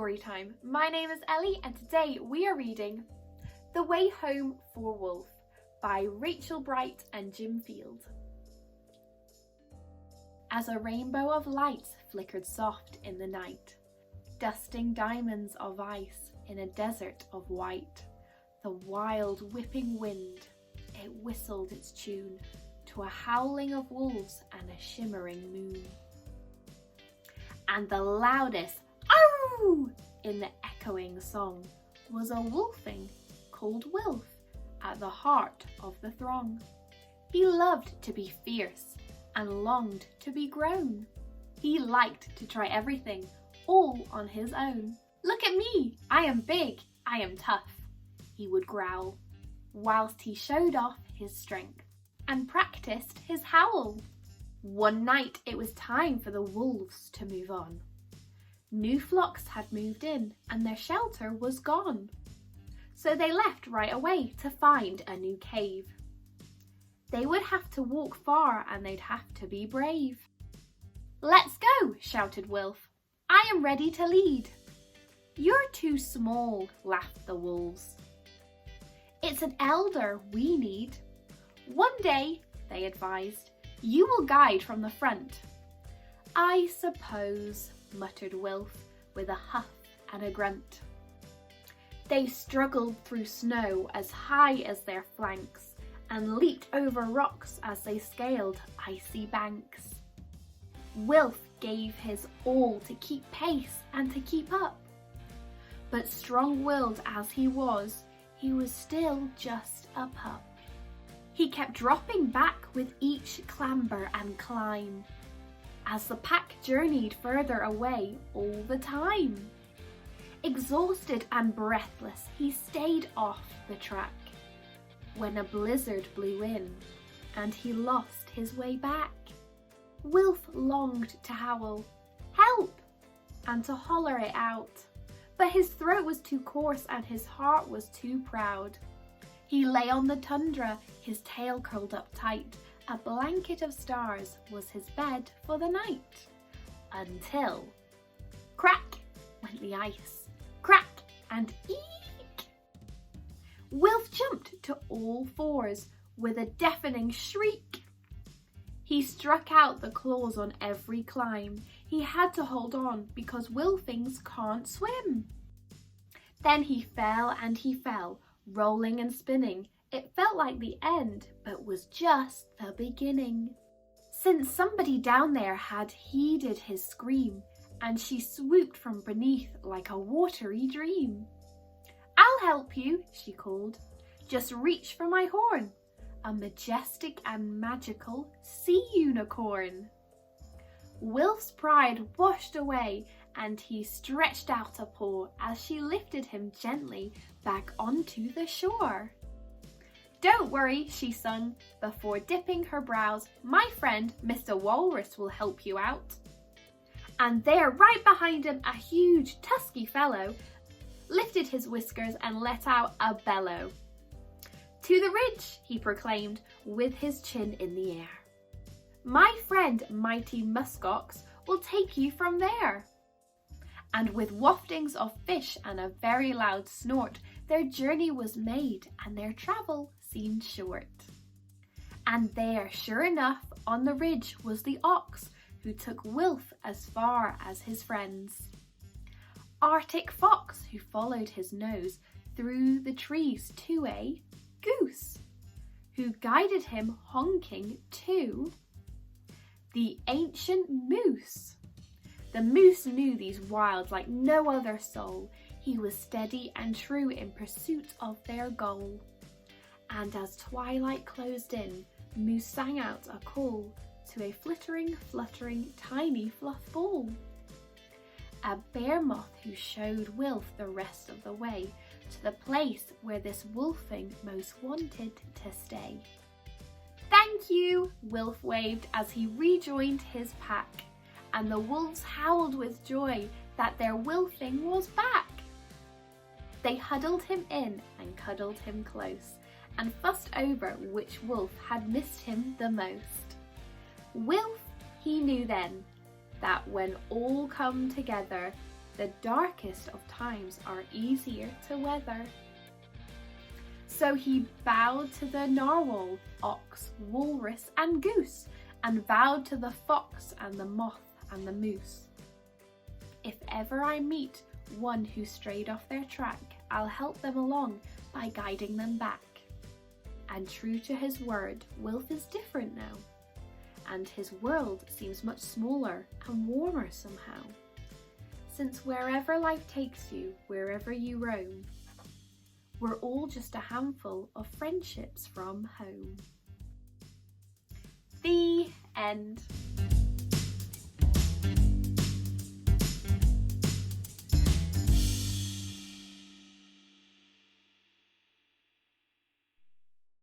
Storytime. My name is Ellie and today we are reading The Way Home for Wolf by Rachel Bright and Jim Field. As a rainbow of lights flickered soft in the night, dusting diamonds of ice in a desert of white, the wild whipping wind, it whistled its tune to a howling of wolves and a shimmering moon. And the loudest "Ow!" in the echoing song was a wolfing called Wilf at the heart of the throng. He loved to be fierce and longed to be grown. He liked to try everything all on his own. "Look at me, I am big, I am tough," he would growl, whilst he showed off his strength and practiced his howl. One night it was time for the wolves to move on. New flocks had moved in and their shelter was gone. So they left right away to find a new cave. They would have to walk far and they'd have to be brave. "Let's go," shouted Wilf. "I am ready to lead." "You're too small," laughed the wolves. "It's an elder we need." "One day," they advised, "you will guide from the front." "I suppose," muttered Wilf with a huff and a grunt. They struggled through snow as high as their flanks and leaped over rocks as they scaled icy banks. Wilf gave his all to keep pace and to keep up. But strong-willed as he was still just a pup. He kept dropping back with each clamber and climb, as the pack journeyed further away all the time. Exhausted and breathless, he stayed off the track when a blizzard blew in and he lost his way back. Wilf longed to howl, "Help!" and to holler it out, but his throat was too coarse and his heart was too proud. He lay on the tundra, his tail curled up tight. A blanket of stars was his bed for the night. Until crack went the ice, crack and eek! Wilf jumped to all fours with a deafening shriek. He struck out the claws on every climb. He had to hold on because Wilfings can't swim. Then he fell and he fell, rolling and spinning. It felt like the end, but was just the beginning. Since somebody down there had heeded his scream, and she swooped from beneath like a watery dream. "I'll help you," she called. "Just reach for my horn, a majestic and magical sea unicorn." Wilf's pride washed away and he stretched out a paw as she lifted him gently back onto the shore. "Don't worry," she sung, before dipping her brows, "my friend Mr. Walrus will help you out." And there, right behind him, a huge tusky fellow lifted his whiskers and let out a bellow. "To the ridge," he proclaimed, with his chin in the air. "My friend Mighty Muskox will take you from there." And with waftings of fish and a very loud snort, their journey was made and their travel seemed short. And there, sure enough, on the ridge was the ox who took Wilf as far as his friends. Arctic fox who followed his nose through the trees to a goose who guided him honking to the ancient moose. The moose knew these wilds like no other soul. He was steady and true in pursuit of their goal. And as twilight closed in, Moose sang out a call to a flittering, fluttering, tiny fluff ball. A bear moth who showed Wilf the rest of the way to the place where this wolfing most wanted to stay. "Thank you," Wilf waved as he rejoined his pack. And the wolves howled with joy that their wolfing was back. They huddled him in and cuddled him close and fussed over which wolf had missed him the most. Wilf, he knew then, that when all come together, The darkest of times are easier to weather. So he bowed to the narwhal, ox, walrus and goose, and vowed to the fox and the moth and the moose. If ever I meet one who strayed off their track, I'll help them along by guiding them back. And true to his word, Wilf is different now, and his world seems much smaller and warmer somehow. Since wherever life takes you, wherever you roam, we're all just a handful of friendships from home. The end.